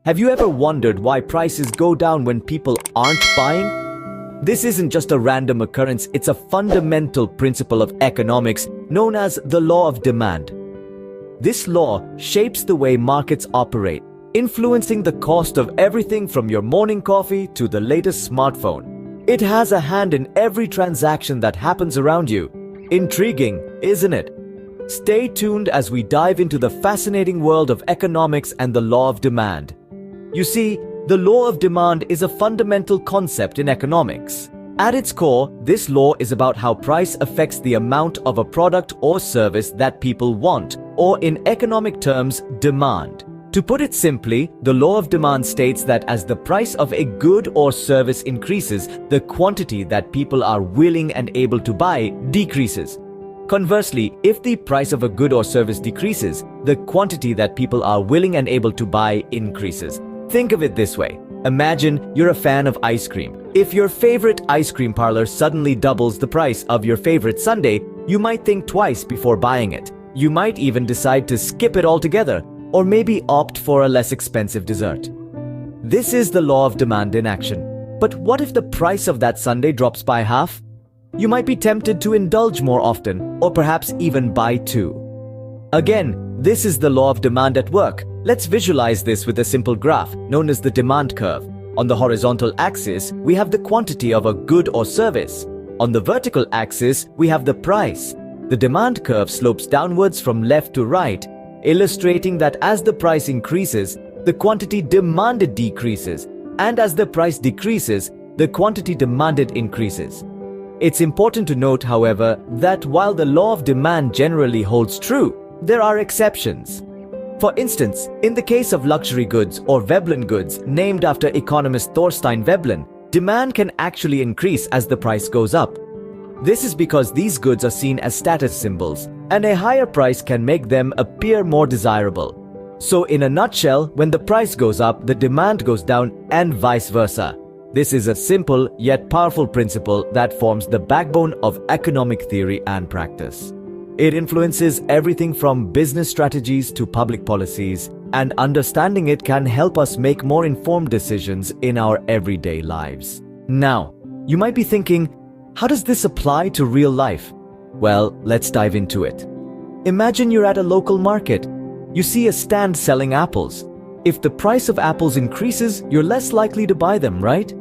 Have you ever wondered why prices go down when people aren't buying? This isn't just a random occurrence, it's a fundamental principle of economics known as the law of demand. This law shapes the way markets operate, influencing the cost of everything from your morning coffee to the latest smartphone. It has a hand in every transaction that happens around you. Intriguing, isn't it? Stay tuned as we dive into the fascinating world of economics and the law of demand. You see, the law of demand is a fundamental concept in economics. At its core, this law is about how price affects the amount of a product or service that people want, or in economic terms, demand. To put it simply, the law of demand states that as the price of a good or service increases, the quantity that people are willing and able to buy decreases. Conversely, if the price of a good or service decreases, the quantity that people are willing and able to buy increases. Think of it this way. Imagine you're a fan of ice cream. If your favorite ice cream parlor suddenly doubles the price of your favorite sundae, you might think twice before buying it. You might even decide to skip it altogether, or maybe opt for a less expensive dessert. This is the law of demand in action. But what if the price of that sundae drops by half? You might be tempted to indulge more often, or perhaps even buy two. Again, this is the law of demand at work. Let's visualize this with a simple graph known as the demand curve. On the horizontal axis, we have the quantity of a good or service. On the vertical axis, we have the price. The demand curve slopes downwards from left to right, illustrating that as the price increases, the quantity demanded decreases, and as the price decreases, the quantity demanded increases. It's important to note, however, that while the law of demand generally holds true, there are exceptions. For instance, in the case of luxury goods or Veblen goods named after economist Thorstein Veblen, demand can actually increase as the price goes up. This is because these goods are seen as status symbols, and a higher price can make them appear more desirable. So in a nutshell, when the price goes up, the demand goes down and vice versa. This is a simple yet powerful principle that forms the backbone of economic theory and practice. It influences everything from business strategies to public policies, and understanding it can help us make more informed decisions in our everyday lives. Now, you might be thinking, how does this apply to real life? Well, let's dive into it. Imagine you're at a local market. You see a stand selling apples. If the price of apples increases, you're less likely to buy them, right?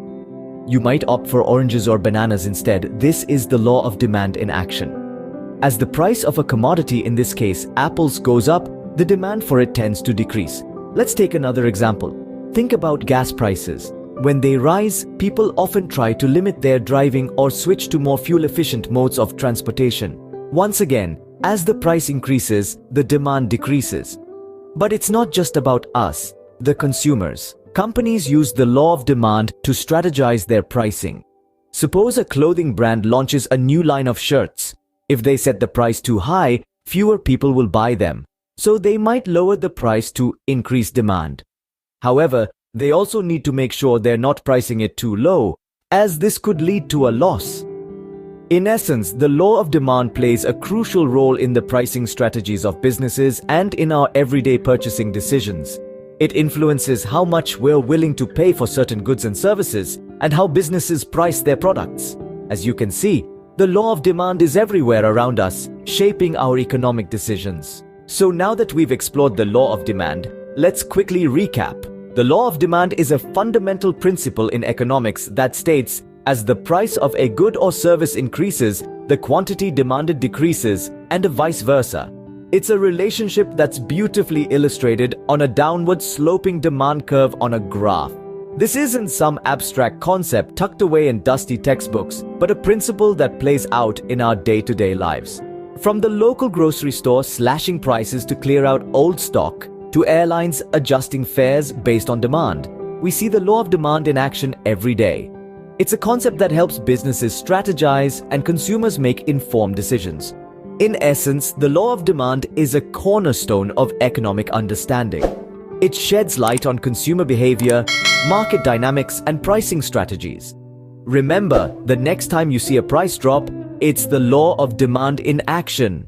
You might opt for oranges or bananas instead. This is the law of demand in action. As the price of a commodity, in this case apples, goes up, the demand for it tends to decrease. Let's take another example. Think about gas prices. When they rise, people often try to limit their driving or switch to more fuel-efficient modes of transportation. Once again, as the price increases, the demand decreases. But it's not just about us, the consumers. Companies use the law of demand to strategize their pricing. Suppose a clothing brand launches a new line of shirts. If they set the price too high, fewer people will buy them, so they might lower the price to increase demand. However, they also need to make sure they're not pricing it too low, as this could lead to a loss. In essence, the law of demand plays a crucial role in the pricing strategies of businesses and in our everyday purchasing decisions. It influences how much we're willing to pay for certain goods and services, and how businesses price their products. As you can see, the law of demand is everywhere around us, shaping our economic decisions. So now that we've explored the law of demand, let's quickly recap. The law of demand is a fundamental principle in economics that states, as the price of a good or service increases, the quantity demanded decreases, and vice versa. It's a relationship that's beautifully illustrated on a downward sloping demand curve on a graph. This isn't some abstract concept tucked away in dusty textbooks, but a principle that plays out in our day-to-day lives. From the local grocery store slashing prices to clear out old stock, to airlines adjusting fares based on demand, we see the law of demand in action every day. It's a concept that helps businesses strategize and consumers make informed decisions. In essence, the law of demand is a cornerstone of economic understanding. It sheds light on consumer behavior, market dynamics, and pricing strategies. Remember, the next time you see a price drop, it's the law of demand in action.